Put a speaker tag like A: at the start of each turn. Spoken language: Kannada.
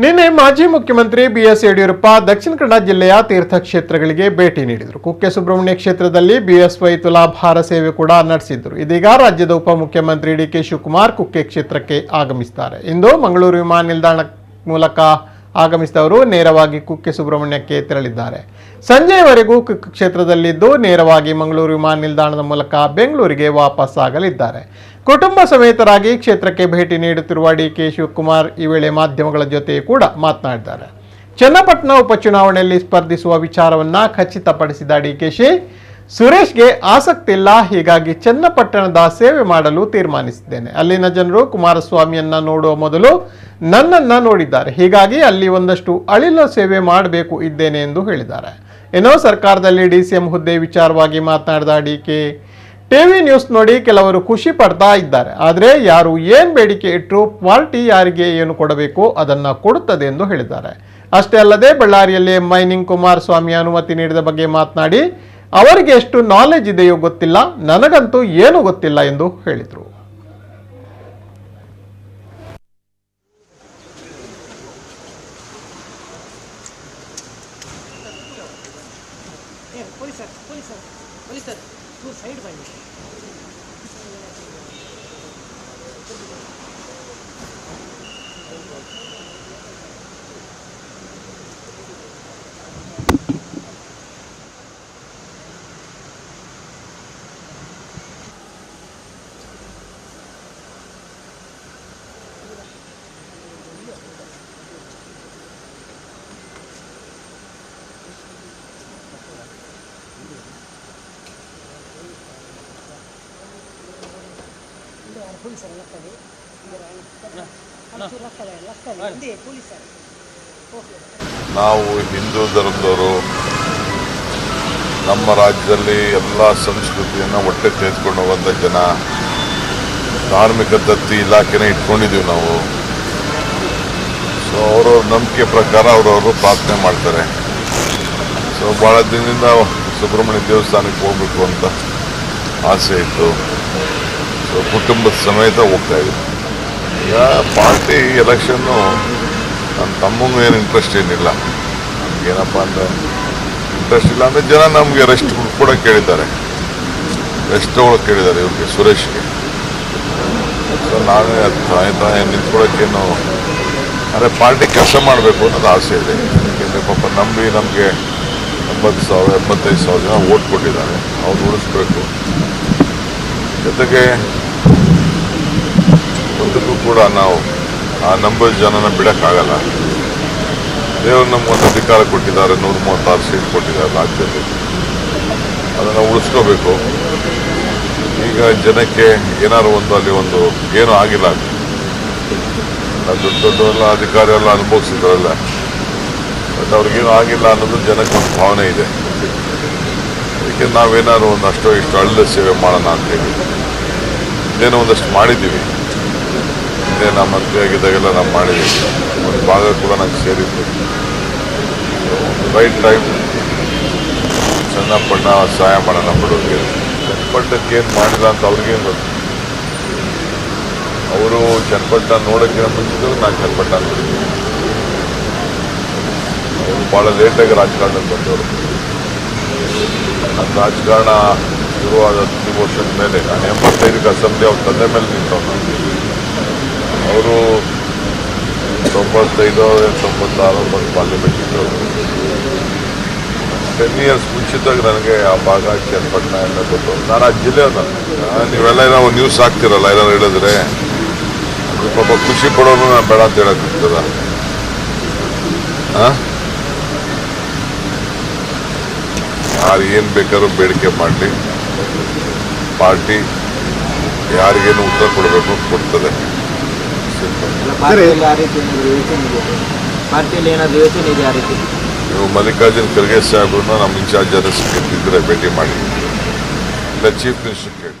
A: ನಿನ್ನೆ ಮಾಜಿ ಮುಖ್ಯಮಂತ್ರಿ ಬಿಎಸ್ ಯಡಿಯೂರಪ್ಪ ದಕ್ಷಿಣ ಕನ್ನಡ ಜಿಲ್ಲೆಯ ತೀರ್ಥಕ್ಷೇತ್ರಗಳಿಗೆ ಭೇಟಿ ನೀಡಿದರು. ಕುಕ್ಕೆ ಸುಬ್ರಹ್ಮಣ್ಯ ಕ್ಷೇತ್ರದಲ್ಲಿ ಬಿಎಸ್ವೈ ತುಲಾಭಾರ ಸೇವೆ ಕೂಡ ನಡೆಸಿದ್ರು. ಇದೀಗ ರಾಜ್ಯದ ಉಪಮುಖ್ಯಮಂತ್ರಿ ಡಿಕೆ ಶಿವಕುಮಾರ್ ಕುಕ್ಕೆ ಕ್ಷೇತ್ರಕ್ಕೆ ಆಗಮಿಸಿದ್ದಾರೆ. ಇಂದು ಮಂಗಳೂರು ವಿಮಾನ ನಿಲ್ದಾಣ ಮೂಲಕ ಆಗಮಿಸಿದವರು ನೇರವಾಗಿ ಕುಕ್ಕೆ ಸುಬ್ರಹ್ಮಣ್ಯಕ್ಕೆ ತೆರಳಿದ್ದಾರೆ. ಸಂಜೆಯವರೆಗೂ ಕುಕ್ಕೆ ಕ್ಷೇತ್ರದಲ್ಲಿದ್ದು ನೇರವಾಗಿ ಮಂಗಳೂರು ವಿಮಾನ ನಿಲ್ದಾಣದ ಮೂಲಕ ಬೆಂಗಳೂರಿಗೆ ವಾಪಸ್ ಆಗಲಿದ್ದಾರೆ. ಕುಟುಂಬ ಸಮೇತರಾಗಿ ಕ್ಷೇತ್ರಕ್ಕೆ ಭೇಟಿ ನೀಡುತ್ತಿರುವ ಡಿಕೆ ಶಿವಕುಮಾರ್ ಈ ವೇಳೆ ಮಾಧ್ಯಮಗಳ ಜೊತೆ ಕೂಡ ಮಾತನಾಡಿದ್ದಾರೆ. ಚನ್ನಪಟ್ಟಣ ಉಪಚುನಾವಣೆಯಲ್ಲಿ ಸ್ಪರ್ಧಿಸುವ ವಿಚಾರವನ್ನ ಖಚಿತಪಡಿಸಿದ ಡಿಕೆಶಿ, ಸುರೇಶ್ಗೆ ಆಸಕ್ತಿ ಇಲ್ಲ, ಹೀಗಾಗಿ ಚನ್ನಪಟ್ಟಣದ ಸೇವೆ ಮಾಡಲು ತೀರ್ಮಾನಿಸಿದ್ದೇನೆ. ಅಲ್ಲಿನ ಜನರು ಕುಮಾರಸ್ವಾಮಿಯನ್ನ ನೋಡುವ ಮೊದಲು ನನ್ನನ್ನ ನೋಡಿದ್ದಾರೆ, ಹೀಗಾಗಿ ಅಲ್ಲಿ ಒಂದಷ್ಟು ಅಳಿಲ ಸೇವೆ ಮಾಡಬೇಕು ಇದ್ದೇನೆ ಎಂದು ಹೇಳಿದ್ದಾರೆ. ಏನೋ ಸರ್ಕಾರದಲ್ಲಿ ಡಿಸಿಎಂ ಹುದ್ದೆ ವಿಚಾರವಾಗಿ ಮಾತನಾಡಿದ ಡಿಕೆ, ಟಿವಿ ನ್ಯೂಸ್ ನೋಡಿ ಕೆಲವರು ಖುಷಿ ಪಡ್ತಾ ಇದ್ದಾರೆ, ಆದರೆ ಯಾರು ಏನ್ ಬೇಡಿಕೆ ಇಟ್ಟರು ಪಾರ್ಟಿ ಯಾರಿಗೆ ಏನು ಕೊಡಬೇಕು ಅದನ್ನ ಕೊಡುತ್ತದೆ ಎಂದು ಹೇಳಿದ್ದಾರೆ. ಅಷ್ಟೇ ಅಲ್ಲದೆ ಬಳ್ಳಾರಿಯಲ್ಲಿ ಮೈನಿಂಗ್ ಕುಮಾರಸ್ವಾಮಿ ಅನುಮತಿ ನೀಡಿದ ಬಗ್ಗೆ ಮಾತನಾಡಿ, ಅವರಿಗೆ ಎಷ್ಟು ನಾಲೆಜ್ ಇದೆಯೋ ಗೊತ್ತಿಲ್ಲ, ನನಗಂತೂ ಏನು ಗೊತ್ತಿಲ್ಲ ಎಂದು ಹೇಳಿದರು.
B: ನಾವು ಹಿಂದೂ ಧರ್ಮದವರು ನಮ್ಮ ರಾಜ್ಯದಲ್ಲಿ ಎಲ್ಲ ಸಂಸ್ಕೃತಿಯನ್ನು ಹೊಟ್ಟೆ ತೆಗೆದುಕೊಂಡು ಹೋಗುವಂಥ ಜನ, ಧಾರ್ಮಿಕ ದತ್ತಿ ಇಲಾಖೆನೇ ಇಟ್ಕೊಂಡಿದ್ದೀವಿ ನಾವು. ಸೊ ಅವರವ್ರ ನಂಬಿಕೆ ಪ್ರಕಾರ ಅವರವರು ಪ್ರಾರ್ಥನೆ ಮಾಡ್ತಾರೆ. ಸೊ ಭಾಳ ದಿನದಿಂದ ಸುಬ್ರಹ್ಮಣ್ಯ ದೇವಸ್ಥಾನಕ್ಕೆ ಹೋಗ್ಬೇಕು ಅಂತ ಆಸೆ ಇತ್ತು. ಸೊ ಕುಟುಂಬದ ಸಮೇತ ಹೋಗ್ತಾ ಇದ್ವಿ. ಈಗ ಪಾರ್ಟಿ ಎಲೆಕ್ಷನ್ನು ನನ್ನ ತಮ್ಮಂಗೂ ಏನು ಇಂಟ್ರೆಸ್ಟ್ ಏನಿಲ್ಲ. ನಮಗೇನಪ್ಪ ಅಂದರೆ ಇಂಟ್ರೆಸ್ಟ್ ಇಲ್ಲ ಅಂದರೆ ಜನ ನಮಗೆ ರೆಸ್ಟ್ ಕೂಡ ಕೇಳಿದ್ದಾರೆ, ರೆಸ್ಟ್ ತೊಗೊಳಕ್ಕೆ ಕೇಳಿದ್ದಾರೆ ಇವ್ರಿಗೆ, ಸುರೇಶ್ಗೆ. ಸೊ ನಾನೇ ತಾಯಿ ನಿಂತ್ಕೊಳ್ಳೋಕ್ಕೇನು, ಅಂದರೆ ಪಾರ್ಟಿ ಕೆಲಸ ಮಾಡಬೇಕು ಅನ್ನೋದು ಆಸೆ ಇದೆ. ಯಾಕೆಂದರೆ ಪಾಪ ನಂಬಿ ನಮಗೆ 80,000 75,000 ಜನ ಓಟ್ ಕೊಟ್ಟಿದ್ದಾರೆ, ಅವ್ರು ಉಳಿಸ್ಬೇಕು. ಜೊತೆಗೆ ಒಂದಕ್ಕೂ ಕೂಡ ನಾವು ಆ ನಂಬರ್ ಜನನ ಬಿಡೋಕ್ಕಾಗಲ್ಲ. ದೇವರು ನಮಗೊಂದು ಅಧಿಕಾರ ಕೊಟ್ಟಿದ್ದಾರೆ, 136 ಸೀಟ್ ಕೊಟ್ಟಿದ್ದಾರೆ ರಾಜ್ಯದಲ್ಲಿ, ಅದನ್ನು ಉಳಿಸ್ಕೋಬೇಕು. ಈಗ ಜನಕ್ಕೆ ಏನಾದ್ರು ಅಲ್ಲಿ ಒಂದು ಏನೂ ಆಗಿಲ್ಲ, ದೊಡ್ಡ ದೊಡ್ಡವೆಲ್ಲ ಅಧಿಕಾರಿ ಎಲ್ಲ ಅನುಭವಿಸಿದ್ರಲ್ಲ, ಬಟ್ ಅವ್ರಿಗೇನು ಆಗಿಲ್ಲ ಅನ್ನೋದು ಜನಕ್ಕೆ ಒಂದು ಭಾವನೆ ಇದೆ. ಅದಕ್ಕೆ ನಾವೇನಾದ್ರು ಒಂದಷ್ಟು ಇಷ್ಟು ಹಳ್ಳ ಸೇವೆ ಮಾಡೋಣ ಅಂತೇಳಿ ಇದೇನೋ ಒಂದಷ್ಟು ಮಾಡಿದ್ದೀವಿ. ಇದೇ ನಮ್ಮ ಮಂತ್ರಿ ಆಗಿದ್ದಾಗೆಲ್ಲ ನಾವು ಮಾಡಿದ್ದೀವಿ, ಒಂದು ಭಾಗ ಕೂಡ ನಂಗೆ ಸೇರಿತ್ತು. ರೈಟ್ ಟೈಮ್ ಚನ್ನಪಟ್ಟಣ ಸಹಾಯ ಮಾಡೋಣ ಬಡವರಿಗೆ. ಚನ್ನಪಟ್ಟಣಕ್ಕೆ ಏನು ಮಾಡಿಲ್ಲ ಅಂತ ಅವ್ರಿಗೇನು ಗೊತ್ತು. ಅವರು ಚನ್ನಪಟ್ಟಣ ನೋಡೋಕ್ಕಿಂತ ಮುಂಚಿದ್ರು ನಾನು ಚನ್ನಪಟ್ಟಣ ನೋಡಿದ್ದೀನಿ. ಅವರು ಭಾಳ ಲೇಟಾಗಿ ರಾಜಕಾರಣಕ್ಕೆ ಬಂದವರು. ನನ್ನ ರಾಜಕಾರಣ ಶುರುವಾದ 10 ವರ್ಷದ ಮೇಲೆ, ನಾನು 85ಕ್ಕೆ ಅಸೆಂಬ್ಲಿ ಅವ್ರ ತಂದೆ ಮೇಲೆ ನಿಂತವ್ರು. ಅವರು 95 96 ಬಂದು ಪಾರ್ಲಿಮೆಂಟ್ ಇದ್ದರು. 10 ಇಯರ್ಸ್ ಮುಂಚಿತವಾಗಿ ನನಗೆ ಆ ಭಾಗ ಚನ್ನಪಟ್ಟಣ ಎಲ್ಲ ಗೊತ್ತು. ನಾನು ಆ ಜಿಲ್ಲೆಯವನ್ನ, ನೀವೆಲ್ಲ ನಾವು ನ್ಯೂಸ್ ಹಾಕ್ತಿರಲ್ಲ, ಏನಾರು ಹೇಳಿದ್ರೆ ಅದು ಪಾಪ ಖುಷಿ ಪಡೋನು ನಾನು ಬೇಡ ಅಂತ ಹೇಳಕ್ಕಾಗ್ತದ? ಯಾರು ಏನು ಬೇಕಾದ್ರೂ ಬೇಡಿಕೆ ಮಾಡಲಿ, ಪಾರ್ಟಿ ಯಾರಿಗೇನು ಉತ್ತರ ಕೊಡಬೇಕು ಕೊಡ್ತದೆ. ನೀವು ಮಲ್ಲಿಕಾರ್ಜುನ್ ಖರ್ಗೆ ಸಾಹೇಬ್ರನ್ನ ನಮ್ಮ ಇನ್ಚಾರ್ಜ್ ಜನ ಸಿಕ್ಕಿದ್ರೆ ಭೇಟಿ ಮಾಡಿ, ಇಲ್ಲ ಚೀಫ್ ಮಿನಿಸ್ಟರ್ ಕೇಳಿ.